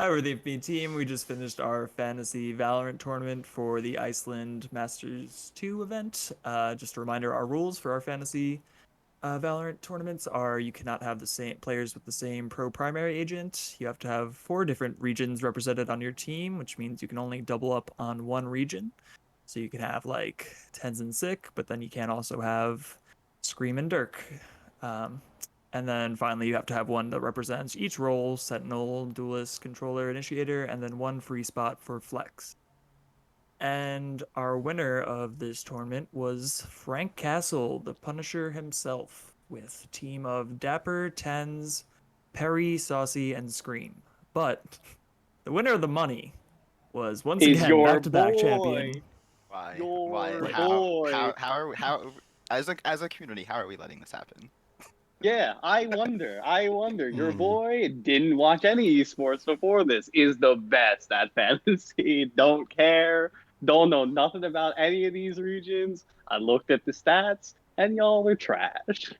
Hi, we're the Infamy team. We just finished our fantasy Valorant tournament for the Iceland Masters 2 event. Just a reminder, our rules for our fantasy Valorant tournaments are you cannot have the same players with the same pro primary agent. You have to have 4 different regions represented on your team, which means you can only double up on one region. So you can have like TenZ and Sick, but then you can't also have Scream and Dirk. Um, and then finally, you have to have one that represents each role: Sentinel, Duelist, Controller, Initiator, and then one free spot for Flex. And our winner of this tournament was Frank Castle, the Punisher himself, with a team of Dapper, TenZ, Perry, Saucy, and Scream. But the winner of the money was once Is again your back-to-back champion. boy. Why? Why? Your Blake. boy. How? As a community, how are we letting this happen? Yeah, I wonder. Your Hmm. boy didn't watch any esports before this. Is the best at fantasy. Don't care. Don't know nothing about any of these regions. I looked at the stats, and y'all are trash.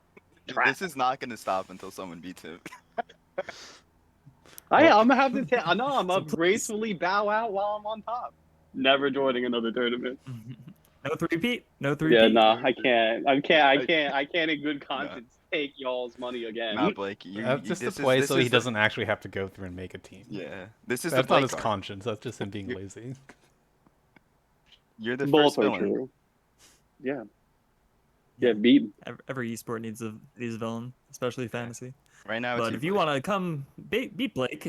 Trash. This is not going to stop until someone beats him. I'm gonna have to tell. I know I'm So gonna please. gracefully bow out while I'm on top. Never joining another tournament. No three-peat. No Yeah, three-peat. no, I can't. I can't in good conscience take y'all's money again. Nah, Blake, That's just to this play is, so this he is the- doesn't actually have to go through and make a team. Yeah, this is That's the not Blake his arc. conscience. That's just him being lazy. You're the Both first are villain. true. Yeah. Yeah, beat. Every esport needs a villain, especially fantasy. Right now, But it's if you want to come beat Blake,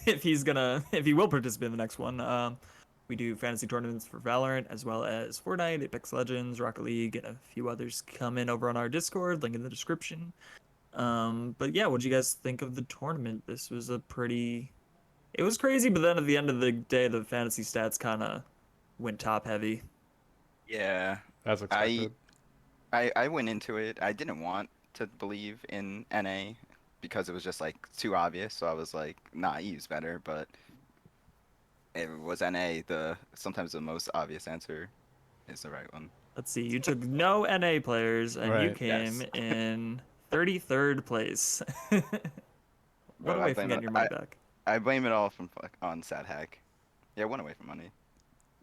if he will participate in the next one, we do fantasy tournaments for Valorant as well as Fortnite, Apex Legends, Rocket League, and a few others come in over on our Discord, link in the description. But yeah, what do you guys think of the tournament? This was it was crazy, but then at the end of the day, the fantasy stats kind of went top heavy. Yeah, As expected. I went into it. I didn't want to believe in NA because it was just like too obvious. So I was like, nah, Eve's better. But it was NA. Sometimes the most obvious answer is the right one. Let's see, you took no NA players and you Right. came Yes. in 33rd place. One But away from getting your money back. I blame it all on Sad Hack. Yeah, one away from money.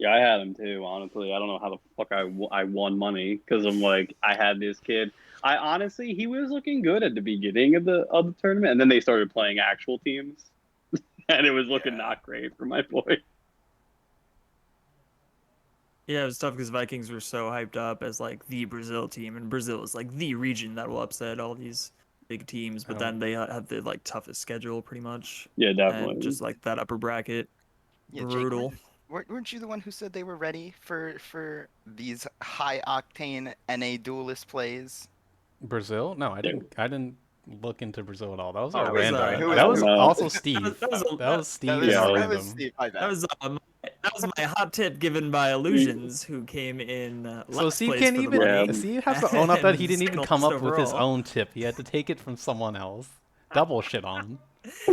Yeah, I had him too, honestly. I don't know how the fuck I won money because I'm like, I had this kid. I honestly, he was looking good at the beginning of the tournament, and then they started playing actual teams, and it was looking Yeah. not great for my boy. Yeah, it was tough because Vikings were so hyped up as like the Brazil team, and Brazil is like the region that will upset all these big teams. But Oh. then they have the like toughest schedule pretty much, Yeah, and definitely. just like that upper bracket, Yeah, Jake, brutal. weren't you the one who said they were ready for these high octane NA duelist plays? Brazil? No, I didn't look into Brazil at all. That was Oh, a wait, random. sorry, who That was No. also Steve. That was a- That was Steve. was, Yeah. and that was random. Steve, my bad. that was my hot tip given by Illusions, who came in So last Steve place can't for the even. money. Steve has to own up that he and didn't even second come lowest up with his overall. own tip. He had to take it from someone else. Double shit on him.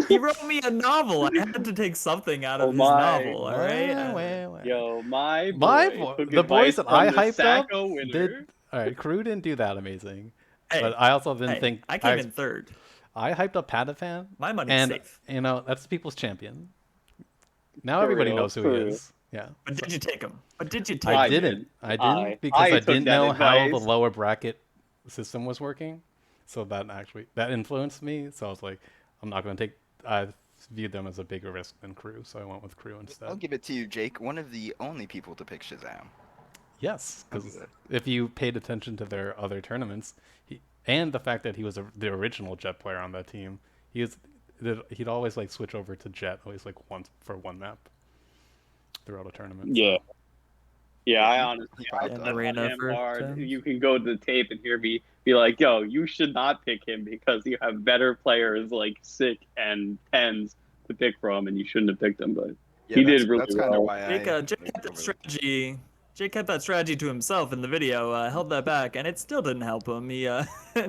He wrote me a novel. I had to take something out of Oh his my. novel. All right. Well. Yo, my boy My boy, took the boys advice that I from the hyped up Sacco winner. did. All right, Crew didn't do that amazing, Hey, but I also didn't hey, think I came in third. I hyped up Patafan. My money's and safe. you know that's the people's champion. Now For everybody real, knows who for he real. is. Yeah. But did you take him? But did you take I I him? didn't. did. I didn't I because I took didn't that know how the advice. lower bracket system was working. So that influenced me. So I was like, I'm not going to take. I viewed them as a bigger risk than Crew, so I went with Crew I'll instead. give it to you, Jake. One of the only people to pick Shazam. Yes, I'll because do that. if you paid attention to their other tournaments, and the fact that he was the original Jet player on that team, he'd always like switch over to Jet, always like once for one map throughout a tournament. Yeah. So. Yeah, I honestly, He I vibed And up. Arena him for hard. 10. You can go to the tape and hear me be like, "Yo, you should not pick him because you have better players like Sick and TenZ to pick from, and you shouldn't have picked him." But Yeah, he did really that's kind of well. why Jake, I Jake went kept that over strategy. Jake kept that strategy to himself in the video. Held that back, and it still didn't help him. He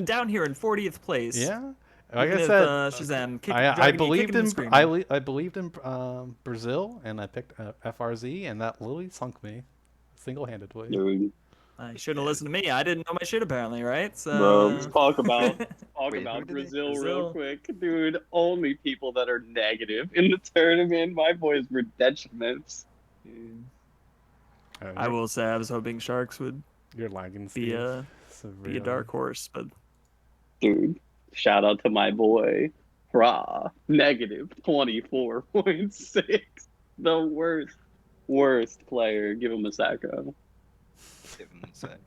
down here in 40th place. Yeah, like Even I if, said, Shazam I dragging me, believed kicking and in screaming. I believed in Brazil, and I picked FRZ, and that literally sunk me single-handedly. Dude. I shouldn't have Yeah. listened to me. I didn't know my shit apparently, right? Bro, let's So talk about Wait, who did they? Brazil real Brazil. quick, dude. Only people that are negative in the tournament. My boys were detriments. Dude, Uh, I you're, will say I was hoping Sharks would you're lagging, be Steve. a Severely. dark horse, but Dude, shout out to my boy, Fra, negative 24.6. The worst player. Give him a sacco. Give him a sec.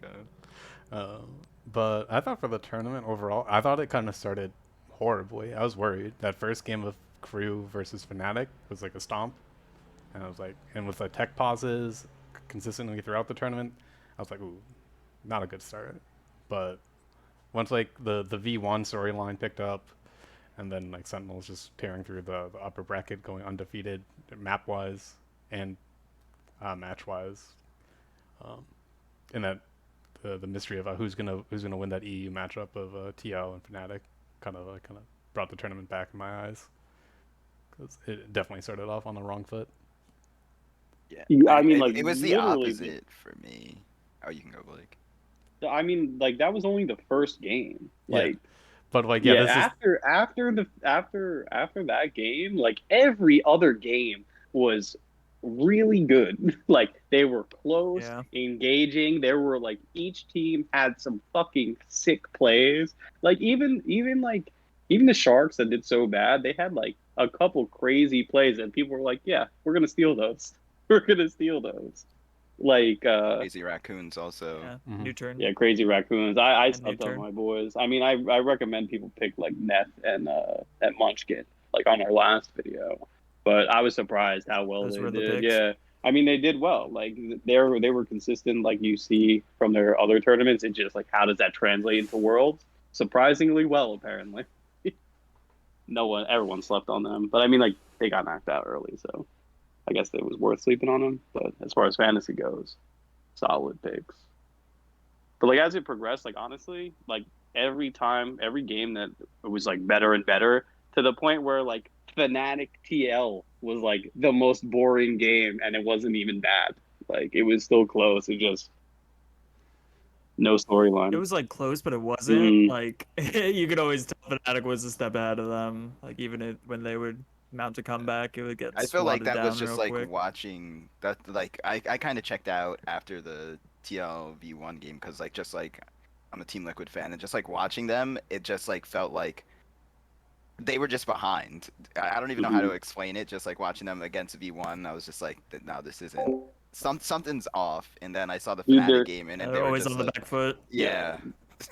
But I thought for the tournament overall, I thought it kind of started horribly. I was worried. That first game of Crew versus Fnatic was like a stomp. And I was like, and with the tech pauses consistently throughout the tournament, I was like, ooh, not a good start. But once like the V1 storyline picked up, and then like Sentinels just tearing through the upper bracket, going undefeated map wise and match wise, um, and that the mystery of who's gonna win that EU matchup of TL and Fnatic kind of brought the tournament back in my eyes because it definitely started off on the wrong foot. Yeah, I mean, like it was the literally. opposite for me. Oh, you can go, Blake. I mean, like that was only the first game. Yeah, Like, but like yeah, yeah, this is after that game, like every other game was really good. Like they were close, yeah. engaging. There were like each team had some fucking sick plays. Like even the Sharks that did so bad, they had like a couple crazy plays and people were like, "Yeah, we're going to steal those. We're going to steal those." Like Crazy Raccoons also. Yeah, mhm. new turn yeah, crazy raccoons. I and new slept on turn. my boys. I mean, I recommend people pick like Neth and Munchkin, like on our last video. But I was surprised how well Those they were the did. picks. Yeah, I mean they did well. Like they were consistent, like you see from their other tournaments. It's just like how does that translate into Worlds? Surprisingly well, apparently. Everyone slept on them. But I mean, like they got knocked out early, so I guess it was worth sleeping on them. But as far as fantasy goes, solid picks. But like as it progressed, like honestly, like every time, every game that it was like better and better to the point where like Fnatic TL was like the most boring game and it wasn't even bad. Like it was still close. It just no It storyline. was like close, but it wasn't. Mm-hmm. Like you could always tell Fnatic was a step ahead of them. Like even when they would mount a comeback, it would get I feel like swatted that was down just real like quick. watching that. Like I kind of checked out after the TL V1 game because like just like I'm a Team Liquid fan and just like watching them, it just like felt like they were just behind. I don't even know how to Mm-hmm. explain it. Just like watching them against V1, I was just like, no, this isn't. Something's off. And then I saw the Fnatic Either game and They're they were always just on the like, back foot. yeah,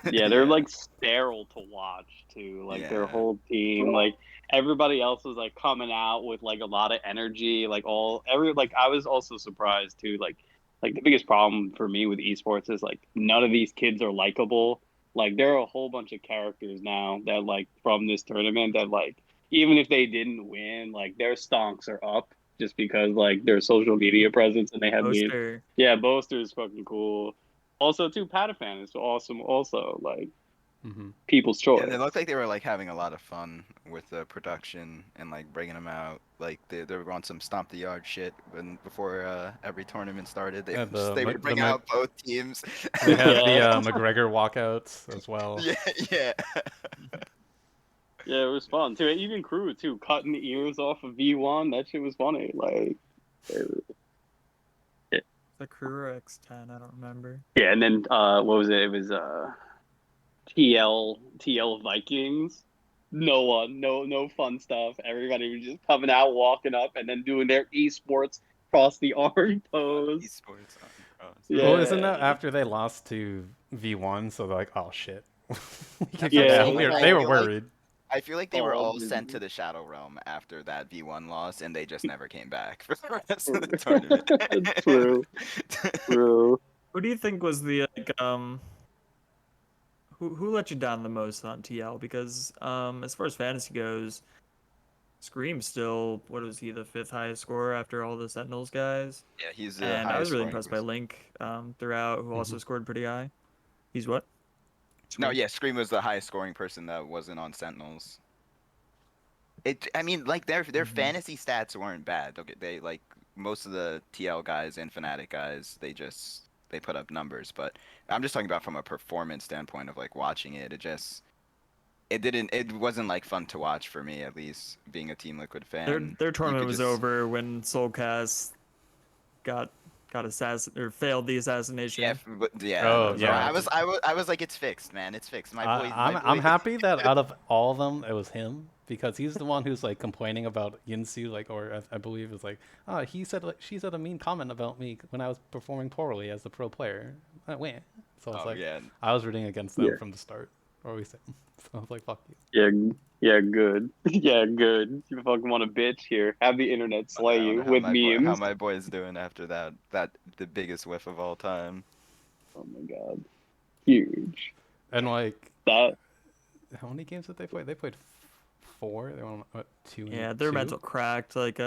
yeah, yeah, they're yeah, like sterile to watch too. Like their yeah. whole team, like everybody else was like coming out with like a lot of energy. Like I was also surprised too. Like the biggest problem for me with esports is like none of these kids are likable. Like there are a whole bunch of characters now that like from this tournament that like even if they didn't win, like their stonks are up just because like their social media presence and they have memes. Poster. Yeah, Boaster is fucking cool. Also, too, Patafan is awesome. Also, like Hmm. people's Yeah, they looked choice. like they were like having a lot of fun with the production and like bringing them out. Like they were on some stomp the yard shit when before every tournament started. They Yeah, they would bring out both teams. they had the Yeah, McGregor walkouts as well. Yeah, yeah. yeah, it was fun too. Even crew too, cutting the ears off of V1. That shit was funny. Like, it, The crew X10. I don't remember. yeah, and then what was it? It was TL Vikings. No one, no fun stuff. Everybody was just coming out, walking up, and then doing their esports cross the arm pose. Esports on cross. Well, isn't Yeah, that after they lost to V1? So they're like, oh shit, we I can't feel go yeah, down. like They were worried. I feel like they were all all sent to Disney. the Shadow Realm after that V1 loss, and they just never came back for the rest of the tournament. True, true. Who do you think was the who let you down the most on TL? Because as far as fantasy goes, Scream's still, what was he, the fifth highest scorer after all the Sentinels guys? Yeah, he's the And I was highest really scoring impressed by person. Link throughout, who Hmm. also scored pretty high. He's what? No, Scream? yeah, Scream was the highest scoring person that wasn't on Sentinels. I mean, like their Hmm. fantasy stats weren't bad. Okay, they like most of the TL guys and Fnatic guys, they just they put up numbers, but I'm just talking about from a performance standpoint of like watching it. It wasn't like fun to watch for me, at least being a Team Liquid fan. Their You tournament could was just over when Soulcast got failed the yeah, assassination. yeah. Oh That was So all. yeah, I was like, it's fixed, man. It's fixed. My I'm boy. happy that out of all of them, it was him because he's the one who's like complaining about Yinsu, like, or I believe it's like, oh, he said like she said a mean comment about me when I was performing poorly as the pro player. Wait, so it's Oh like yeah. I was rooting against them Yeah. from the start, or we say, so I was like, fuck you. Yeah, yeah, good. Yeah, good. You fucking want a bitch here. Have the internet slay I you wonder how with memes. my boy is doing after that the biggest whiff of all time. Oh my god. Huge. And like, That how many games did they play? They played four. They won what, two and Yeah, their two. mental cracked. Like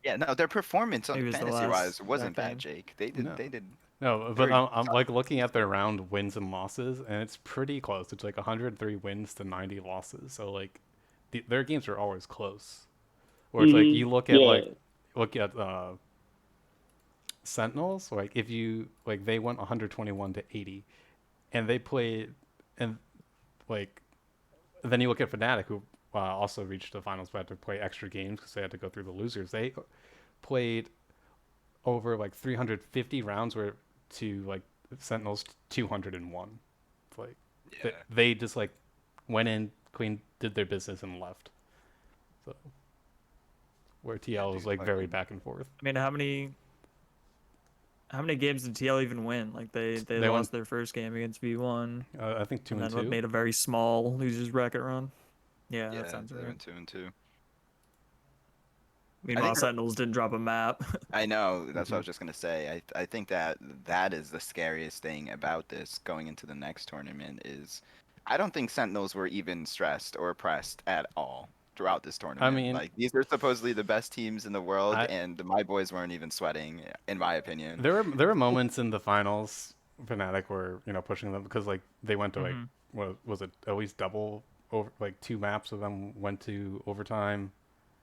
Yeah, no, their performance on maybe it was the fantasy wise last wasn't bad, game. Jake. No. They did No, they but were I'm like looking at their round wins and losses, and it's pretty close. It's like 103 wins to 90 losses. So like, their games are always close. Or it's like you yeah. look at Sentinels. Like if you like they went 121 to 80, and they played, and like then you look at Fnatic who also reached the finals but had to play extra games because they had to go through the losers. They played over like 350 rounds where to like Sentinels 201. It's like yeah. they just like went in, clean, did their business and left. So where TL was Dude, like very fucking back and forth. I mean, how many games did TL even win? Like they They won. lost their first game against V1, I think two and and then two. made a very small losers bracket run. Yeah, that Yeah, sounds they right. went 2-2. I Meanwhile, think Sentinels didn't drop a map. I know, that's what I Mhm. was just gonna say. I think that that is the scariest thing about this going into the next tournament is I don't think Sentinels were even stressed or pressed at all throughout this I tournament. mean, Like these are supposedly the best teams in the world, I and my boys weren't even sweating, in my opinion. there were moments in the finals Fnatic were pushing them because like they went to like hmm what was it at least double over like two maps of them went to overtime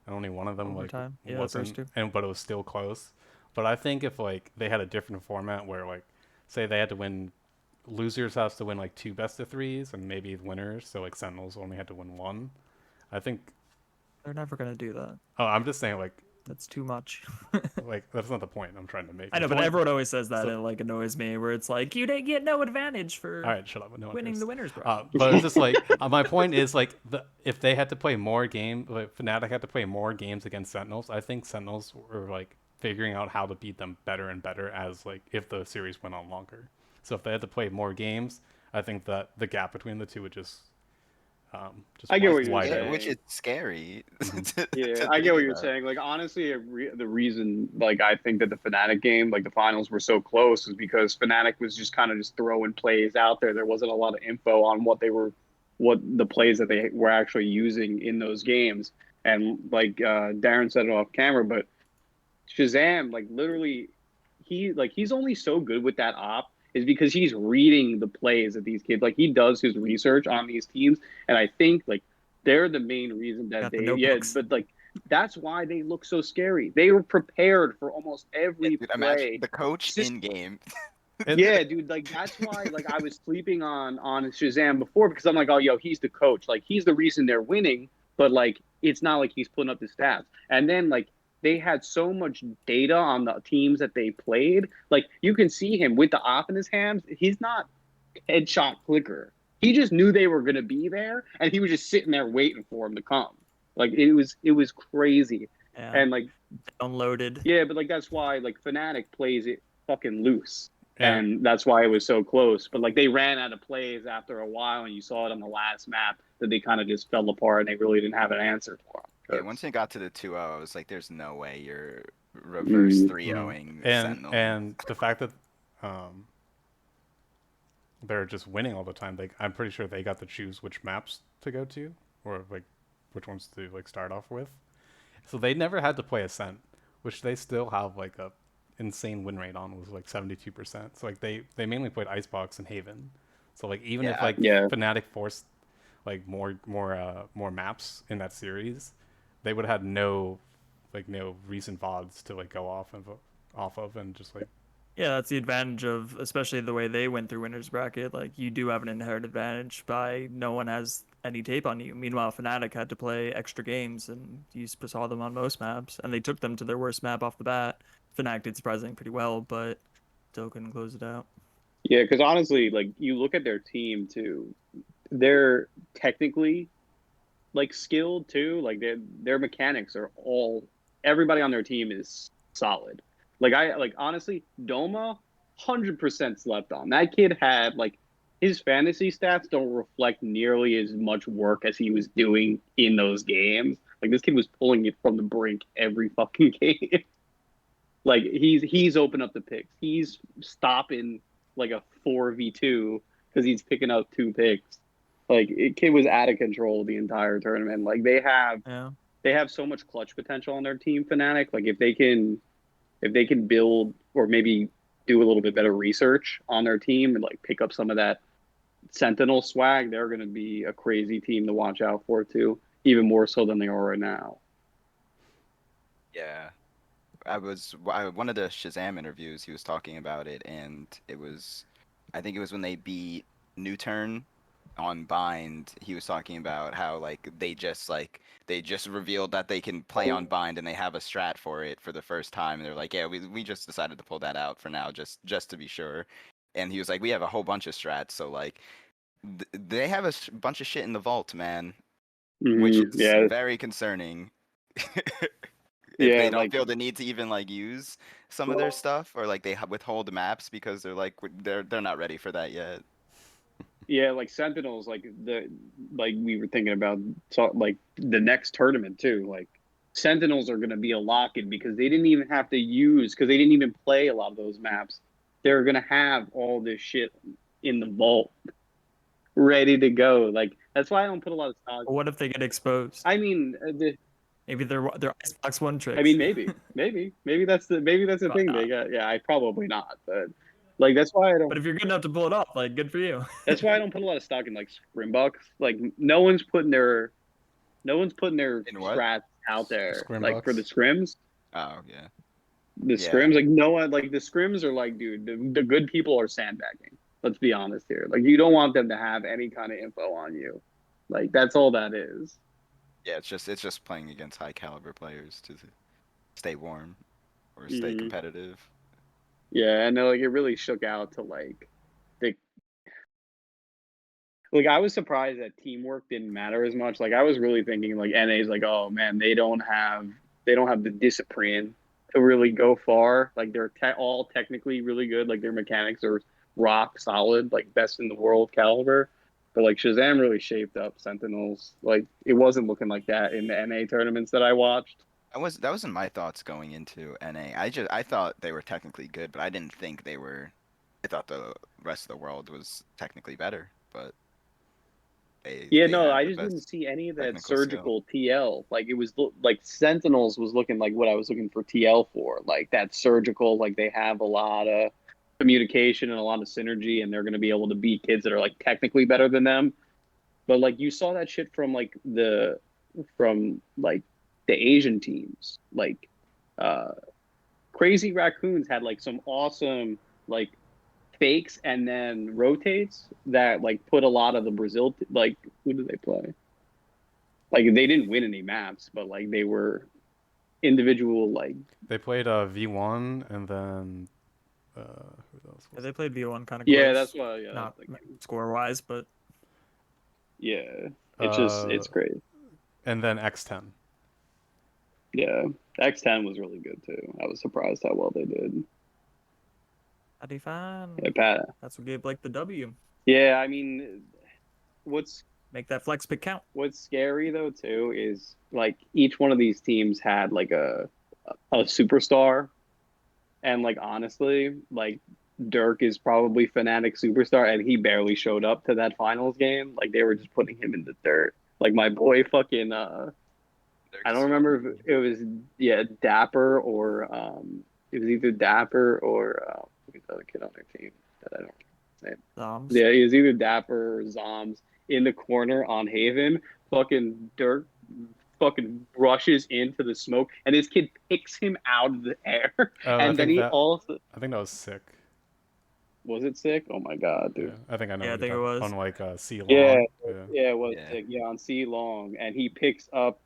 and only one of them like Overtime. Yeah, the first wasn't, two. and but it was still close. But I think if like they had a different format where like say they had to win, losers has to win like two best of threes and maybe winners, so like Sentinels only had to win one. I think. They're never gonna do that. Oh, I'm just saying That's too much. like that's not the point I'm trying to make. I The know, but point. everyone always says that, So, and it like annoys me. Where it's like you didn't get no advantage all for right, shut up. No one winning cares. the winners bracket. But it's just like my point is like if they had to play more games, like Fnatic had to play more games against Sentinels. I think Sentinels were like figuring out how to beat them better and better as like if the series went on longer. So if they had to play more games, I think that the gap between the two would just I get what you're Yeah, widen. which saying. is scary Hmm. Yeah, to I get think what you're about. saying. Like honestly, the reason like I think that the Fnatic game, like the finals were so close is because Fnatic was just kind of just throwing plays out there. There wasn't a lot of info on what the plays that they were actually using in those games. And like Darren said it off camera, but Shazam, like literally, he's only so good with that op is because he's reading the plays of these kids. Like he does his research on these teams, and I think like they're the main reason that Got the they yeah, notebooks. but like that's why they look so scary. They were prepared for almost Yeah, every dude, imagine play. the coach in game. Yeah, dude, like that's why like I was sleeping on Shazam before because I'm like, oh, yo, he's the coach. Like he's the reason they're winning, but like it's not like he's putting up the stats. And then like they had so much data on the teams that they played. Like you can see him with the op in his hands. He's not headshot clicker. He just knew they were gonna be there, and he was just sitting there waiting for him to come. Like it was crazy, Yeah, and like downloaded. yeah, but like that's why like Fnatic plays it fucking loose. And And that's why it was so close. But like they ran out of plays after a while, and you saw it on the last map that they kind of just fell apart and they really didn't have an answer for Yeah, them. once it got to the 2-0, I was like, there's no way you're reverse Mm, 3-0ing and Sentinel. and the fact that um they're just winning all the time. I'm pretty sure they got to choose which maps to go to, or like which ones to like start off with. So they never had to play Ascent, which they still have like a insane win rate on was like 72%. So like they mainly played Icebox and Haven. So like even if Yeah, like yeah. Fnatic forced like more maps in that series, they would have had no recent VODs to like go off of and just like Yeah, that's the advantage of, especially the way they went through winners bracket. Like you do have an inherent advantage by no one has any tape on you. Meanwhile, Fnatic had to play extra games, and you saw them on most maps, and they took them to their worst map off the bat. Fnatic did surprisingly pretty well, but still couldn't close it out. Yeah, because honestly, like you look at their team too, they're technically like skilled too. Like their mechanics are all everybody on their team is solid. Like honestly, Doma 100% slept on. That kid had like his fantasy stats don't reflect nearly as much work as he was doing in those games. Like this kid was pulling it from the brink every fucking game. Like he's opened up the picks. He's stopping like a 4v2 because he's picking up 2 picks. Like kid was out of control the entire tournament. Like Yeah. they have so much clutch potential on their team, Fnatic. Like if they can build or maybe do a little bit better research on their team and like pick up some of that Sentinel swag, they're going to be a crazy team to watch out for too, even more so than they are right now. Yeah. One of the Shazam interviews, he was talking about it, and it was, I think it was when they beat New Turn on Bind. He was talking about how they just revealed that they can play on Bind and they have a strat for it for the first time. And they're like, yeah, we just decided to pull that out for now, just to be sure. And he was like, we have a whole bunch of strats, so like they have a bunch of shit in the vault, man, which is Yeah, very concerning. If yeah, they don't like feel the need to even like use some of their stuff, or like they withhold maps because they're like they're not ready for that yet. yeah, like Sentinels, like we were thinking about, so like the next tournament too. Like Sentinels are going to be a lock-in because they didn't even have to use because they didn't even play a lot of those maps. They're going to have all this shit in the vault ready to go. Like that's why I don't put a lot of stock. But what if they get exposed? I mean, Maybe they're Icebox one I tricks. mean, maybe that's the Probably thing they not. got. Yeah, I probably not, but like that's why I But don't. if you're good enough to pull it off, like good for you. That's why I don't put a lot of stock in like Scrimbucks. Like no one's putting their In what? strats out there like for the Scrimbucks. scrims. Oh yeah, The yeah, scrims, like no one, like the scrims are like, dude, the good people are sandbagging. Let's be honest here. Like you don't want them to have any kind of info on you. Like that's all that is. yeah. It's just playing against high caliber players to stay warm or stay Hmm. competitive. Yeah, and like it really shook out to the like I was surprised that teamwork didn't matter as much. Like I was really thinking like NA's like, oh man, they don't have the discipline to really go far. Like they're all technically really good. Like their mechanics are rock solid, like best in the world caliber. But like Shazam really shaped up Sentinels. Like it wasn't looking like that in the NA tournaments that I watched. That wasn't my thoughts going into NA. I thought they were technically good, but I didn't think they were. I thought the rest of the world was technically better, but Yeah, they no, had I the just didn't best see any of that technical skill. surgical TL. Like it was like Sentinels was looking like what I was looking for TL for. Like that surgical, like they have a lot of communication and a lot of synergy, and they're going to be able to beat kids that are like technically better than them. But like you saw that shit from the Asian teams. Like uh Crazy Raccoons had like some awesome like fakes and then rotates that like put a lot of the Brazil like who did they play? Like they didn't win any maps, but like they were individual like They played V1 and then who else Yeah, was they it? played V1 kind of yeah, that's close, why yeah, that's not thinking. score wise, but Yeah. Uh, It's great. and then X10. Yeah. X10 was really good too. I was surprised how well they did. that'd be fine. Yeah, Pat. That's what gave Blake the W. Yeah, I mean what's Make that flex pick count. what's scary though too is like each one of these teams had like a superstar. And like honestly, like Dirk is probably Fnatic superstar, and he barely showed up to that finals game. Like they were just putting him in the dirt. Like my boy, fucking I don't remember if it was yeah Dapper or it was either Dapper or who's the other kid on their team that I don't say. Doms. Yeah, it was either Dapper or Zoms in the corner on Haven. Fucking Dirk fucking rushes into the smoke, and this kid picks him out of the air, Oh, and then he also I think that was sick. was it sick? Oh my god, Yeah, dude. I think I know Yeah, I what you're think it talking was. on like C Yeah, long. Yeah. yeah, it was Yeah. sick. Yeah, on C Long, and he picks up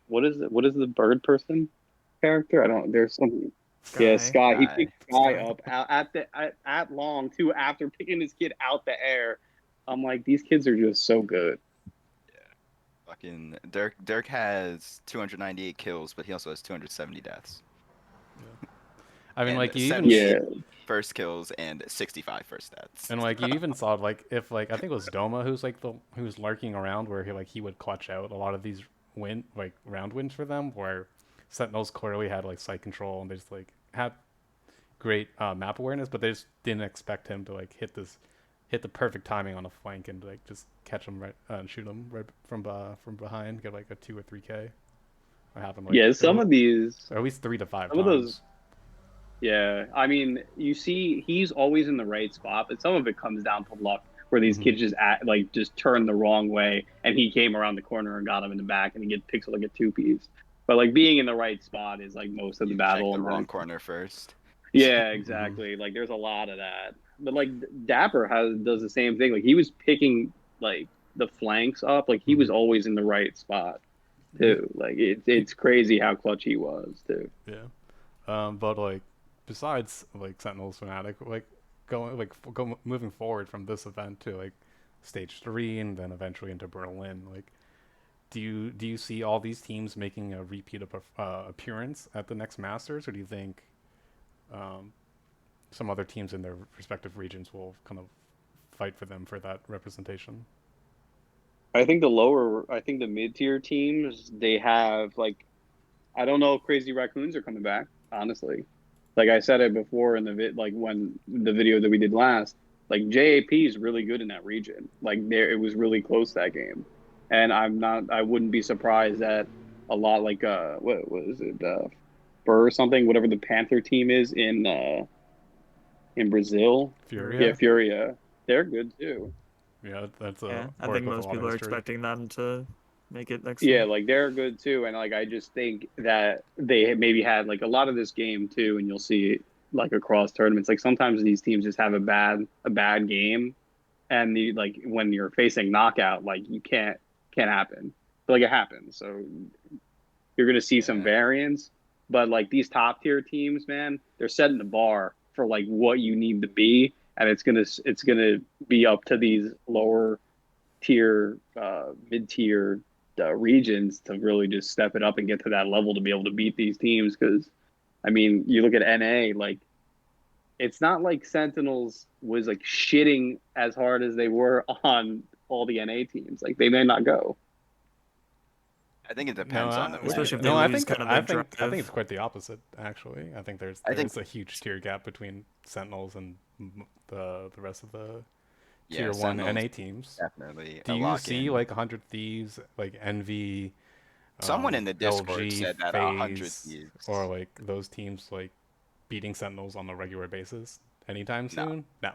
what is it? What is the bird person character? I don't. There's some. Yeah, Sky. Sky. He Guy. picked Sky Sky. up at Long too after picking his kid out the air. I'm like, these kids are just so good. Fucking Dirk has 298 kills, but he also has 270 deaths. I mean, And like you even 78 Yeah, first kills and 65 first and stats. like you even saw like if like I think it was Doma who's like the who's lurking around where he would clutch out a lot of these round wins for them where Sentinels clearly had like site control and they just like had great map awareness, but they just didn't expect him to like hit the perfect timing on the flank and like just catch him right and shoot him right from behind, get like a 2 or 3K. It happened like yeah. Some of these, at least 3 to 5 some of those. times. Yeah, I mean, you see, he's always in the right spot, but some of it comes down to luck, where these Hmm. kids just turn the wrong way, and he came around the corner and got him in the back, and he gets picks up like a two piece. But like being in the right spot is like most of the You check battle, the and wrong then corner first. yeah, Hmm. exactly. Like there's a lot of that. But like Dapper does the same thing. Like he was picking like the flanks up, like he Hmm. was always in the right spot He, too. Like he, it's crazy how clutch he was too. yeah. But like besides like Sentinels Fnatic, like moving forward from this event to like stage 3 and then eventually into Berlin, like do you see all these teams making a repeat appearance at the next Masters, or do you think um, some other teams in their respective regions will kind of fight for them for that representation? I think the mid tier teams, they have like, I don't know if Crazy Raccoons are coming back, honestly. Like I said it before in the like when the video that we did last, like JAP is really good in that region. Like there, it was really close that game, and I wouldn't be surprised that a lot like what was it, Burr or something, whatever the Panther team is in Brazil. Yeah, Furia? Furia, they're good too. Yeah, that's Yeah, a I horse think with a most lot of people are history. expecting them to make it next Yeah, year. like they're good too, and like I just think that they maybe had like a lot of this game too, and you'll see like across tournaments. Like sometimes these teams just have a bad game, and the like when you're facing knockout, like you can't happen, but like it happens. So you're gonna see some Yeah. variance, but like these top tier teams, man, they're setting the bar for like what you need to be, and it's gonna be up to these lower tier, mid tier regions to really just step it up and get to that level to be able to beat these teams. Because I mean, you look at NA, like it's not like Sentinels was like shitting as hard as they were on all the NA teams. Like they may not go. I think it No, depends on the Especially if matchup. they no, lose kind of their I think drive. it's quite the opposite. Actually, I think I think, there's a huge tier gap between Sentinels and the rest of the yeah, tier 1 Sentinels NA teams. definitely Do a you lock see in. like 100 Thieves, like Envy, Someone in the Discord LG, said that 100 FaZe, or Thieves. like those teams like beating Sentinels on a regular basis anytime No, soon? No.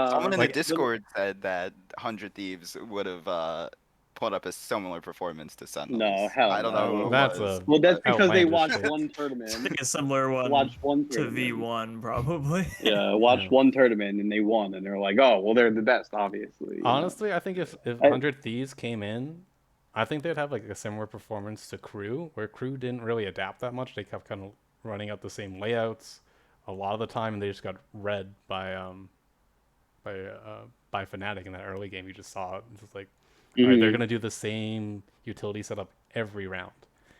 someone Nah, in the Like but Discord said that 100 Thieves would have put up a similar performance to no, Sentinels. hell I don't know who no. it that's was, a Well, that's but because they outlandish watched take. one It's tournament. like a similar They one watched one to tournament. V1 probably. Yeah, Yeah. watched one tournament and they won, and they're like, "Oh, well, they're the best, obviously." You know. Honestly, I think if I, 100 Thieves came in, I think they'd have like a similar performance to Crew, where Crew didn't really adapt that much. They kept kind of running out the same layouts a lot of the time, and they just got read by by Fnatic in that early game. You just saw it. It's just like, all right, they're mhm. gonna do the same utility setup every round.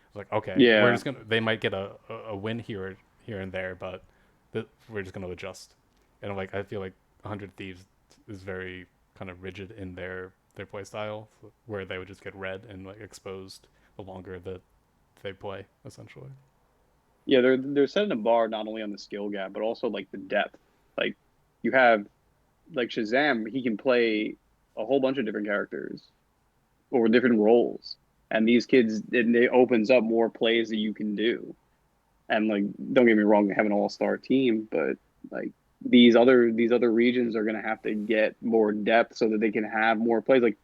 It's like, okay, we're Yeah, just gonna. They might get a win here and there, but we're just gonna adjust. And like I feel like 100 Thieves is very kind of rigid in their play style, where they would just get read and like exposed the longer that they play, essentially. yeah, they're setting a bar not only on the skill gap but also like the depth. Like you have like Shazam, he can play a whole bunch of different characters or different roles, and these kids it opens up more plays that you can do. And like, don't get me wrong, they have an all-star team, but like these other regions are gonna have to get more depth so that they can have more plays. Like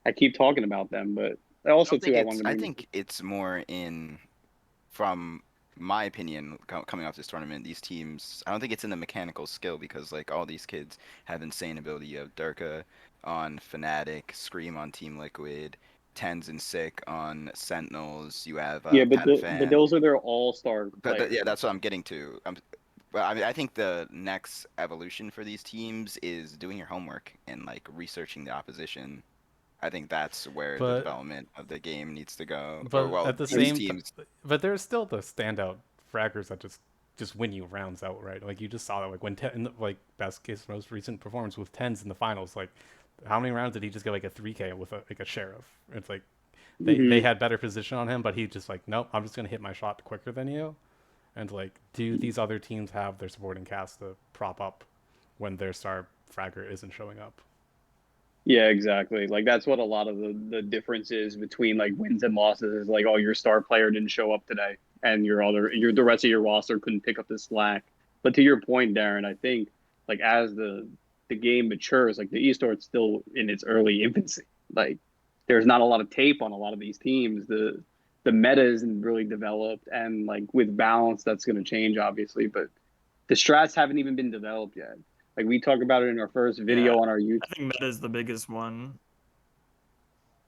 I keep talking about them, but Also, don't think too, I it's. wanted to I bring think it's more in, from my opinion, coming off this tournament, these teams. I don't think it's in the mechanical skill because like all these kids have insane ability. You have Durka on Fnatic, Scream on Team Liquid, TenZ and Sick on Sentinels. You have yeah, but Petafan. those are their all-star But players. yeah, that's what I'm getting to. Well, I mean, I think the next evolution for these teams is doing your homework and like researching the opposition. I think that's where the But development of the game needs to go. Or but well, at the these same teams. but there's still the standout fraggers that just win you rounds outright. Like you just saw that like when in the, like best case most recent performance with TenZ in the finals. Like how many rounds did he just get like a 3K with like a sheriff? It's like they Hmm. had better position on him, but he just like nope, I'm just gonna hit my shot quicker than you. And like, do these other teams have their supporting cast to prop up when their star fragger isn't showing up? Yeah, exactly. Like that's what a lot of the difference is between like wins and losses is like, oh, your star player didn't show up today, and your the rest of your roster couldn't pick up the slack. But to your point, Darren, I think like as the game matures, like the esports still in its early infancy. Like there's not a lot of tape on a lot of these teams. The meta isn't really developed, and like with balance, that's going to change obviously. But the strats haven't even been developed yet. Like we talked about it in our first Yeah, video on our YouTube. I think meta is the biggest one.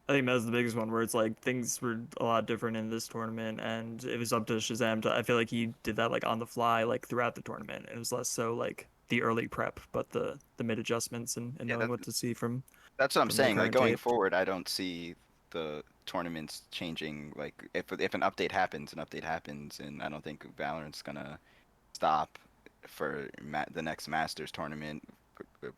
I think that's the biggest one where it's like things were a lot different in this tournament, and it was up to Shazam to. I feel like he did that like on the fly, like throughout the tournament. It was less so like the early prep, but the mid adjustments and Yeah, knowing what to see that's what I'm from the saying. Like current going tape. forward, I don't see the tournaments changing. Like if an update happens, and I don't think Valorant's gonna stop for the next Masters tournament,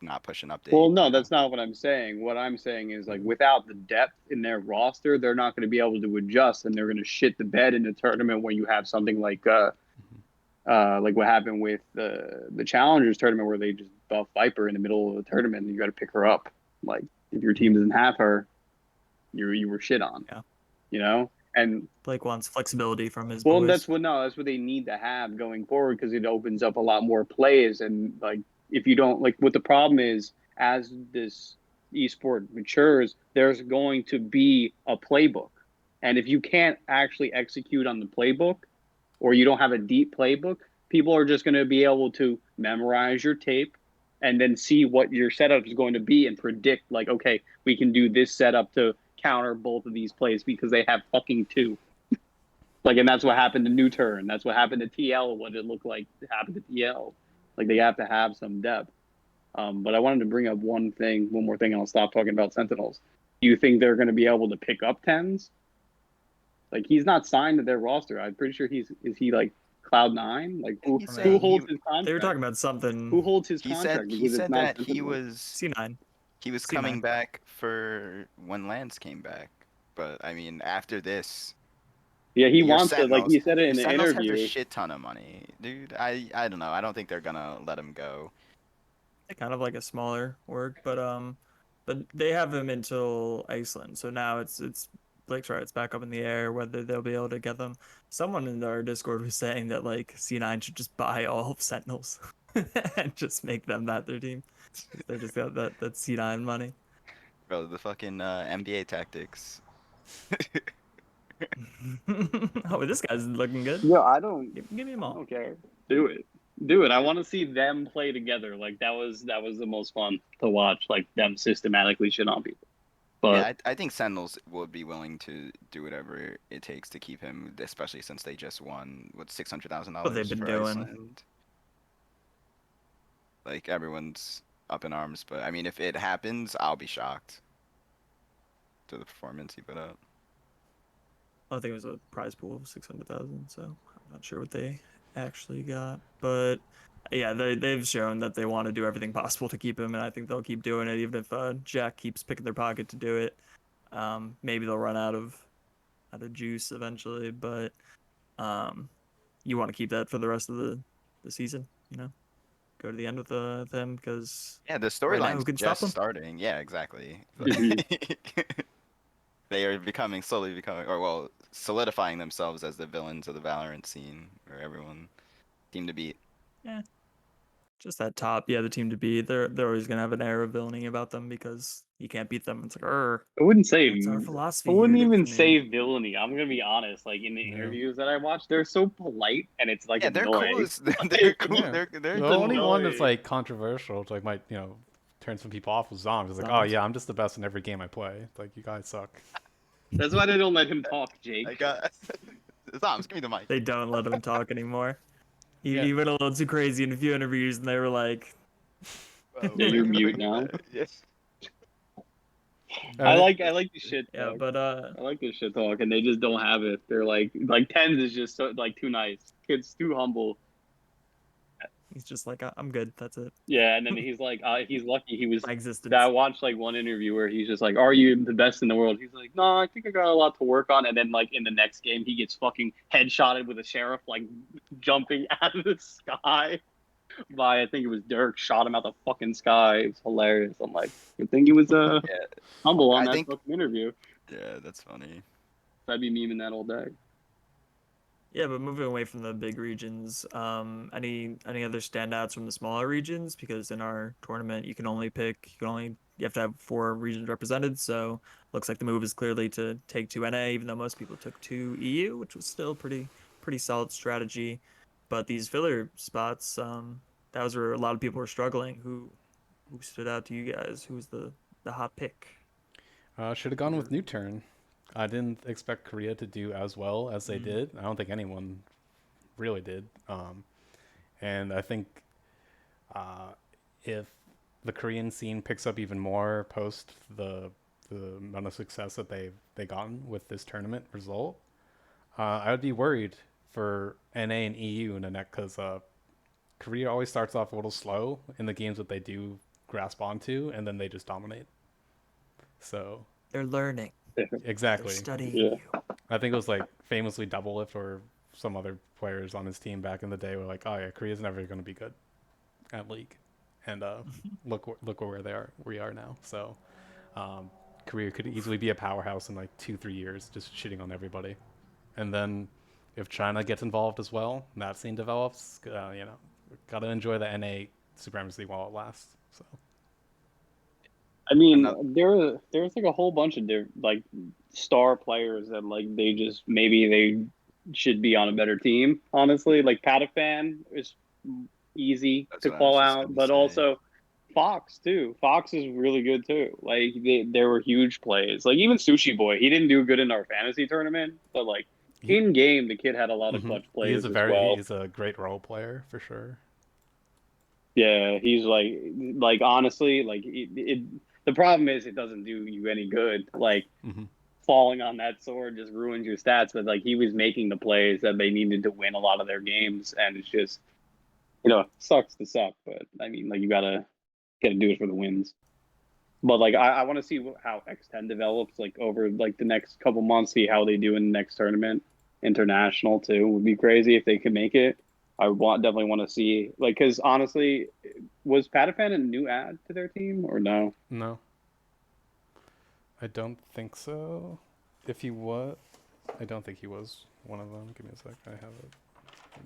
not push an update. Well, no, You know? that's not what I'm saying. What I'm saying is like without the depth in their roster, they're not going to be able to adjust, and they're going to shit the bed in a tournament when you have something like what happened with the Challengers tournament where they just buff Viper in the middle of the tournament, and you got to pick her up. Like if your team doesn't have her, you were shit on, Yeah, you know. And Blake wants flexibility from his well, boys. that's what they need to have going forward because it opens up a lot more plays. And like, if you don't like, what the problem is as this esport matures, there's going to be a playbook, and if you can't actually execute on the playbook, or you don't have a deep playbook, people are just going to be able to memorize your tape and then see what your setup is going to be and predict like, okay, we can do this setup to counter both of these plays because they have fucking two. Like, and that's what happened to New Turn. That's what happened to TL. What it looked like happened to TL. Like they have to have some depth. But I wanted to bring up one more thing, and I'll stop talking about Sentinels. Do you think they're going to be able to pick up TenZ? Like he's not signed to their roster. I'm pretty sure is he like Cloud9? Like Didn't he I who say mean, holds his they were contract? talking about something Who holds his he said contract he because it's said not that Sentinels? C9. he was coming C9. back for when Lance came back. But I mean, after this, Yeah, he your wants to. Like Sentinels, he said it your in the Sentinels have a interview. shit ton of money, dude. I don't know. I don't think they're gonna let him go. Kind of like a smaller org, but they have him until Iceland, so now it's Blake's right, it's back up in the air whether they'll be able to get them. Someone in our Discord was saying that like C9 should just buy all of Sentinels and just make them that their team. They just got that C9 money. Bro, the fucking NBA tactics. Oh, this guy's looking good. No, Give me them I all. don't care. Do it. Do it. I want to see them play together. Like that was the most fun to watch. Like them systematically shit on people. Yeah, But I think Sentinels would be willing to do whatever it takes to keep him, especially since they just won what What they've $600,000 been for doing. Iceland. Like everyone's up in arms, but I mean, if it happens, I'll be shocked to the performance he put up. I think it was a prize pool of 600,000, so I'm not sure what they actually got. But yeah, they've shown that they want to do everything possible to keep him, and I think they'll keep doing it, even if Jack keeps picking their pocket to do it. Maybe they'll run out of juice eventually, but um, you want to keep that for the rest of the season, go to the end with them because Yeah, the right now, storyline's who can stop just them? starting. Yeah, exactly. mhm. They are slowly becoming, or well, solidifying themselves as the villains of the Valorant scene, where everyone seemed to be Yeah, Just that top, yeah, the team to beat. They're always gonna have an air of villainy about them because you can't beat them. It's like, I wouldn't say. that's our I philosophy wouldn't here at even Infinity. say villainy. I'm gonna be honest. Like in the Yeah. interviews that I watch, they're so polite, and it's like Yeah, they're cool. annoying. They're cool. Yeah. They're The cool. only one that's annoying. like controversial, like might turn some people off was Zombs. It's like, oh Zombs. yeah, I'm just the best in every game I play. It's like you guys suck. That's why they don't let him talk, Jake. I got. Zoms, give me the mic. They don't let him talk anymore. Yeah. He went a little too crazy in a few interviews, and they were like, Yeah, you're mute now. Yes. I like the shit yeah, talk. but I like the shit talk, and they just don't have it. They're like TenZ is just so, like too nice. Kid's too humble. he's just like, I'm good. That's it. Yeah, and then he's like, he's lucky he was. My existence. I watched like one interview where he's just like, "Are you the best in the world?" He's like, "No, I think I got a lot to work on." And then like in the next game, he gets fucking headshotted with a sheriff like jumping out of the sky by I think it was Dirk. Shot him out the fucking sky. It was hilarious. I'm like, good thing he was Yeah. humble on I that think- fucking interview. Yeah, that's funny. I'd be memeing that all day. Yeah, but moving away from the big regions, any other standouts from the smaller regions? Because in our tournament, you have to have 4 regions represented. So looks like the move is clearly to take 2 NA, even though most people took 2 EU, which was still pretty solid strategy. But these filler spots, that was where a lot of people were struggling. Who stood out to you guys? Who was the hot pick? Should have gone with New Turn. I didn't expect Korea to do as well as they did. I don't think anyone really did. And I think if the Korean scene picks up even more post the amount of success that they gotten with this tournament result, I would be worried for NA and EU in the neck because Korea always starts off a little slow in the games that they do grasp onto, and then they just dominate. So They're learning. exactly. They're studying Yeah. you. I think it was like famously Double Lift or some other players on his team back in the day were like, "Oh yeah, Korea's never going to be good at League," and look where we are now. So Korea could easily be a powerhouse in like 2-3 years, just shitting on everybody. And then if China gets involved as well, and that scene develops, gotta enjoy the NA supremacy while it lasts. So I mean, Another- there's like a whole bunch of like star players that like they just maybe they should be on a better team. Honestly, like Patafan is easy That's to what I was call just out, gonna but say. also Fox too. Fox is really good too. Like there were huge plays. Like even Sushi Boy, he didn't do good in our fantasy tournament, but like in game, the kid had a lot of clutch he is plays as well. he's a great role player for sure. Yeah, he's like honestly, like the problem is it doesn't do you any good. Like falling on that sword just ruins your stats. But like he was making the plays that they needed to win a lot of their games, and it's just sucks to suck. But I mean, like you gotta do it for the wins. But like I want to see how X10 develops like over like the next couple months. See how they do in the next tournament. International too would be crazy if they could make it. Definitely want to see like because honestly, was Patafan a new add to their team or no? No, I don't think so. If he was, I don't think he was one of them. Give me a sec. I have it.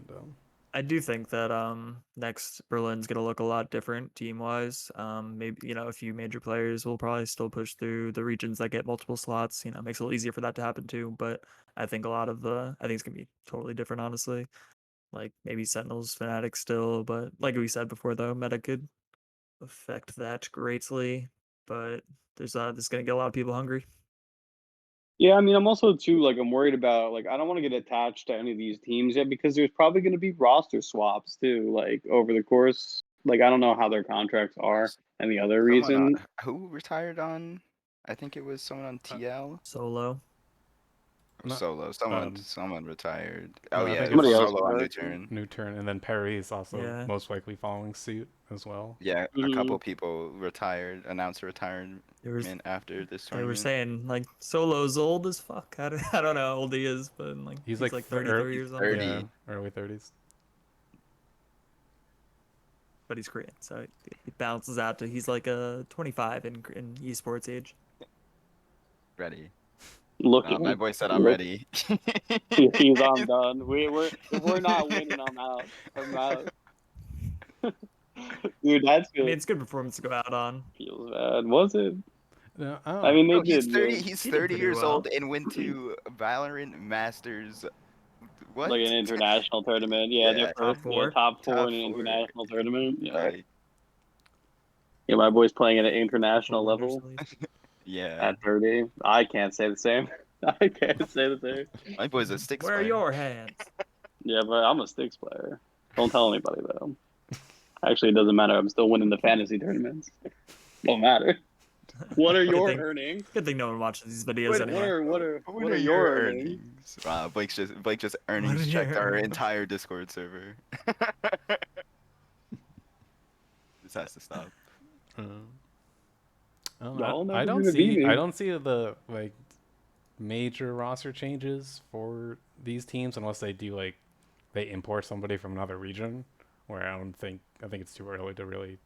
And, I do think that next Berlin's gonna look a lot different team wise. Maybe a few major players will probably still push through the regions that get multiple slots. Makes it a little easier for that to happen too. But I think I think it's gonna be totally different, honestly. Like maybe Sentinels, Fnatic still, but like we said before, though, meta could affect that greatly. But there's this is gonna get a lot of people hungry. Yeah, I mean, I'm also too like I'm worried about like I don't want to get attached to any of these teams yet because there's probably going to be roster swaps too, like over the course. Like I don't know how their contracts are and the other reason. Who retired on? I think it was someone on TL. Solo. No, Solo. Someone retired. no, Oh I yeah, think it was Somebody else Solo on New retired. Turn. New Turn, and then Perry is also Yeah. most likely following suit as well. Yeah, a couple people retired, announced retirement after this They were tournament. saying like Solo's old as fuck. I don't know how old he is, but like He's like like 33 or something. 30. Yeah, early 30s. But he's Korean, so he balances out to he's like a 25 in esports age. Ready. Looking, My boy said I'm ready. I'm done. If we're not winning, I'm out. I'm out. Dude, that I mean, it's good performance to go out on. feels bad. Was it? No, I mean, they No, he's did 30. good. He's He did 30 pretty years well. old and went to Valorant Masters. What? Like an international tournament. Yeah, their Yeah, Top first, yeah, 4. top four top in an four. international tournament. Yeah. Like, Yeah, my boy's playing at an Full international winter level sleep. yeah. at 30. I can't say the same. I can't say the same. My boy's a sticks Where are player. your hands? Yeah, but I'm a sticks player. Don't tell anybody though. Actually, it doesn't matter. I'm still winning the fantasy tournaments. Don't matter. What are Good your thing. earnings? Good thing no one watches these videos anyway. What are your earnings? Wow, Blake just What earnings are checked your our earnings? entire Discord server. This has to stop. Y'all never I don't gonna beat see. me. I don't see the like major roster changes for these teams unless they do like they import somebody from another region. Where I think it's too early to really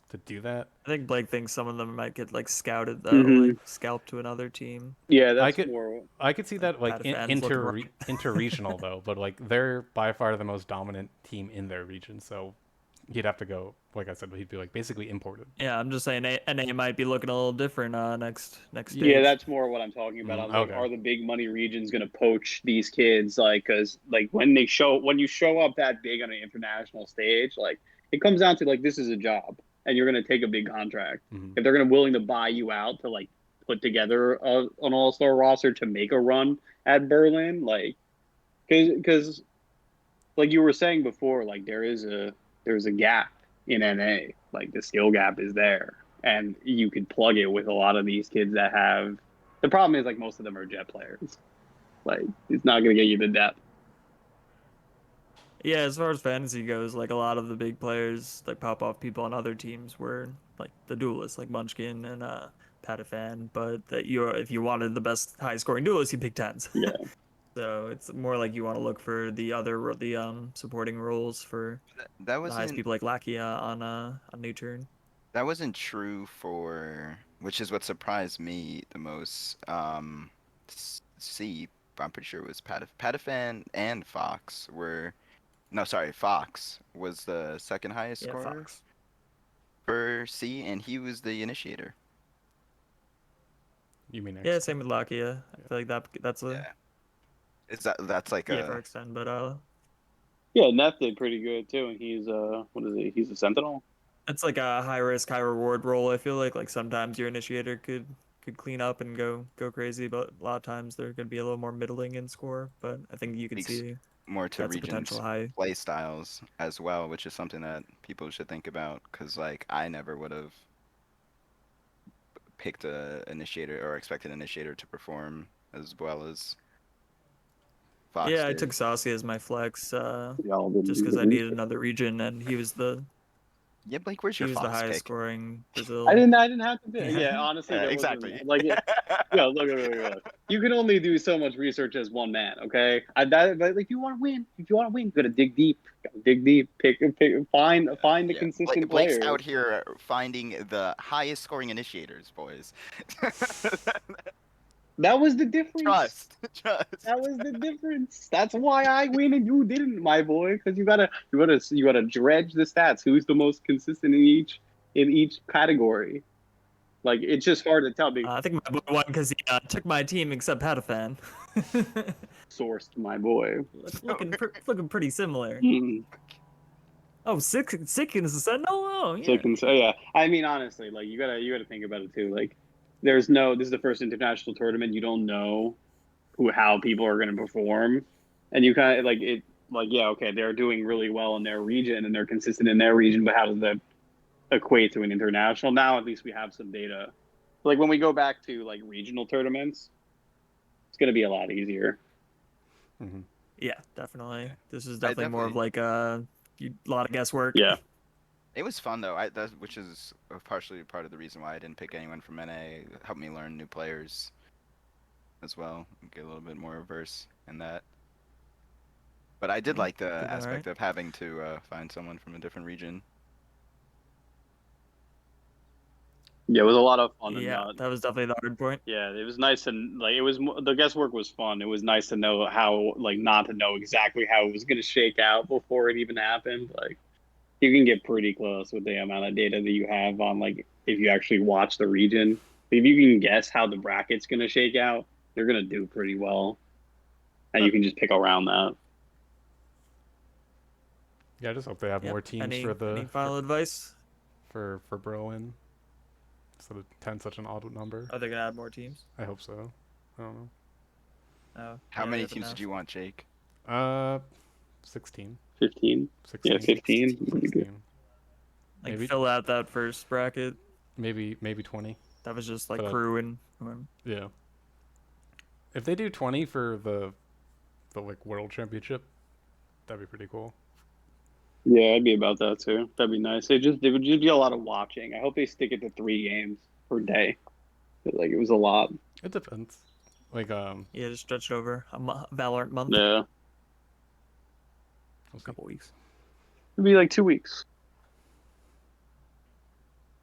to do that. I think Blake thinks some of them might get like scouted though, Mhm. like scalped to another team. Yeah, I that's could more. I could see that like Patafan's looking right. inter-regional though, but like they're by far the most dominant team in their region, so he'd have to go like I said, he'd be like basically imported. Yeah, I'm just saying NA might be looking a little different next Yeah, stage. that's more what I'm talking about. I was like, Okay. are the big money regions gonna poach these kids? Like, cause like when you show up that big on an international stage, like it comes down to like this is a job, and you're gonna take a big contract. Mhm. If they're gonna willing to buy you out to like put together an all-star roster to make a run at Berlin, like, cause like you were saying before, like there's a gap in NA. Like the skill gap is there, and you could plug it with a lot of these kids that have. The problem is like most of them are jet players. Like it's not gonna get you the depth. Yeah, as far as fantasy goes, like a lot of the big players like pop off people on other teams were like the duelists, like Munchkin and Patafan. But that you if you wanted the best high scoring duelist, you pick TenZ. Yeah, So it's more like you want to look for the supporting roles for That the highest wasn't people like Lakia on New Turn. that wasn't true for, which is what surprised me the most. C, I'm pretty sure it was Patafan and Fox were. No, sorry, Fox was the second highest Yeah, scorer Fox. for C, and he was the initiator. You mean Yeah, X? same with Lakia. I feel like that's a Yeah, that's like yeah for a extend, but yeah. Neff did pretty good too, and he's what is he? He's a Sentinel. it's like a high risk, high reward role. I feel like sometimes your initiator could clean up and go crazy, but a lot of times they're gonna be a little more middling in score. But I think you can speaks see more to that's a potential regions high. play styles as well, which is something that people should think about because like I never would have picked a initiator or expected initiator to perform as well as Fox Yeah, I did. took Saucy as my flex, Y'all didn't just do because the I needed research. another region, and Yeah, Blake, where's he your was the Fox highest pick? scoring I Brazil. didn't. I didn't have to do. Yeah, Yeah, honestly, there wasn't. Exactly. Like, yeah, look. You can only do so much research as one man. Okay, but if you want to win, you gotta dig deep. Gotta dig deep. Find the Yeah, consistent Blake's players. out here finding the highest scoring initiators, boys. That was the difference. Trust. That was the difference. That's why I win and you didn't, my boy. Because you gotta dredge the stats. Who's the most consistent in each category? Like it's just hard to tell. Being I think my boy won because he took my team except Patafan. sourced, my boy. Looking pretty similar. Hmm. Oh, sick is a Sentinel. Oh So I yeah. can say, yeah. I mean, honestly, like you gotta think about it too. Like, this is the first international tournament. You don't know how people are gonna perform, and you kind of like it. Like, yeah, okay, they're doing really well in their region and they're consistent in their region, but how does that equate to an international? Now, at least we have some data. Like when we go back to like regional tournaments, it's gonna be a lot easier. Mm-hmm. Yeah, definitely. This is I definitely more of definitely. like a lot of guesswork. Yeah. It was fun though. Which is partially part of the reason why I didn't pick anyone from NA. It helped me learn new players as well, get a little bit more verse in that. But I did like the Did all aspect right. of having to find someone from a different region. Yeah, it was a lot of fun and Yeah, not. that was definitely the hard point. Yeah, it was nice and like the guesswork was fun. It was nice to know how like not to know exactly how it was gonna shake out before it even happened. Like You can get pretty close with the amount of data that you have on like if you actually watch the region. If you can guess how the bracket's gonna shake out, you're gonna do pretty well, and Huh. you can just pick around that. Yeah, I just hope they have Yep. more teams Any final advice? for Berlin instead of 10 such an odd number. Are they gonna add more teams? I hope so. I don't Oh, How yeah, they many haven't teams did announced. you want, Jake? know. 16. 15. Yeah, 16. 15. Really good. 16. Like Maybe fill out that first bracket. maybe 20. That was just like But crew and yeah. If they do 20 for the like world championship, that'd be pretty cool. Yeah, I'd be about that too. That'd be nice. It would just be a lot of watching. I hope they stick it to 3 games per day. Like it was a lot. It depends. Like yeah, just stretched over a Valorant month, Yeah, we'll see. couple weeks. it'd be like 2 weeks.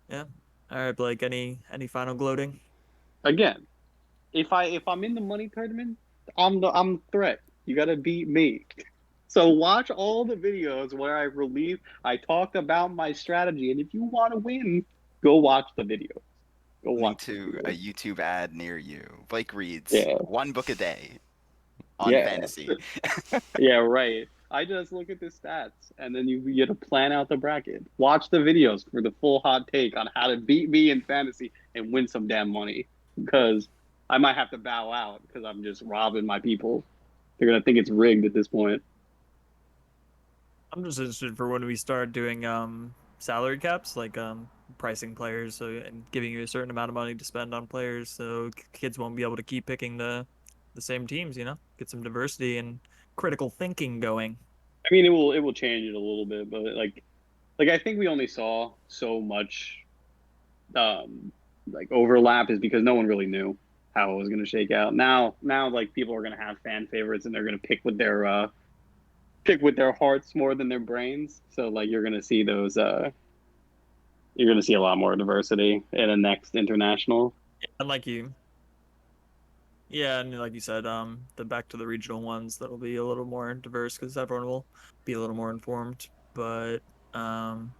Yeah. All right, Blake. Any final gloating? Again, if I'm in the money tournament, I'm the threat. You gotta beat me. So watch all the videos where I talked about my strategy, and if you want to win, go watch the video. Go Link watch the to a video. YouTube ad near you. Blake reads Yeah, one book a day on yeah, fantasy. yeah. Right. I just look at the stats, and then you get to plan out the bracket. Watch the videos for the full hot take on how to beat me in fantasy and win some damn money. Because I might have to bow out because I'm just robbing my people. They're gonna think it's rigged at this point. I'm just interested for when we start doing salary caps, like pricing players, so and giving you a certain amount of money to spend on players, so kids won't be able to keep picking the same teams. Get some diversity and critical thinking going. I mean, it will change it a little bit, but like I think we only saw so much um like overlap is because no one really knew how it was going to shake out. Now like people are going to have fan favorites and they're going to pick with their hearts more than their brains. So like you're going to see a lot more diversity in the next international. And yeah, and like you said, the back to the regional ones that'll be a little more diverse because everyone will be a little more informed. But um,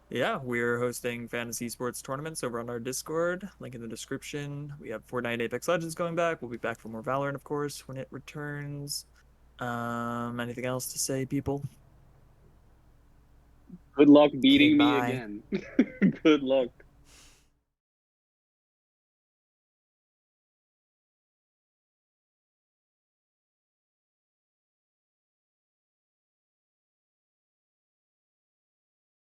yeah, we're hosting fantasy sports tournaments over on our Discord. Link in the description. We have Fortnite Apex Legends going back. We'll be back for more Valorant, of course, when it returns. Anything else to say, people? Good luck Okay, beating me bye. again. Good luck.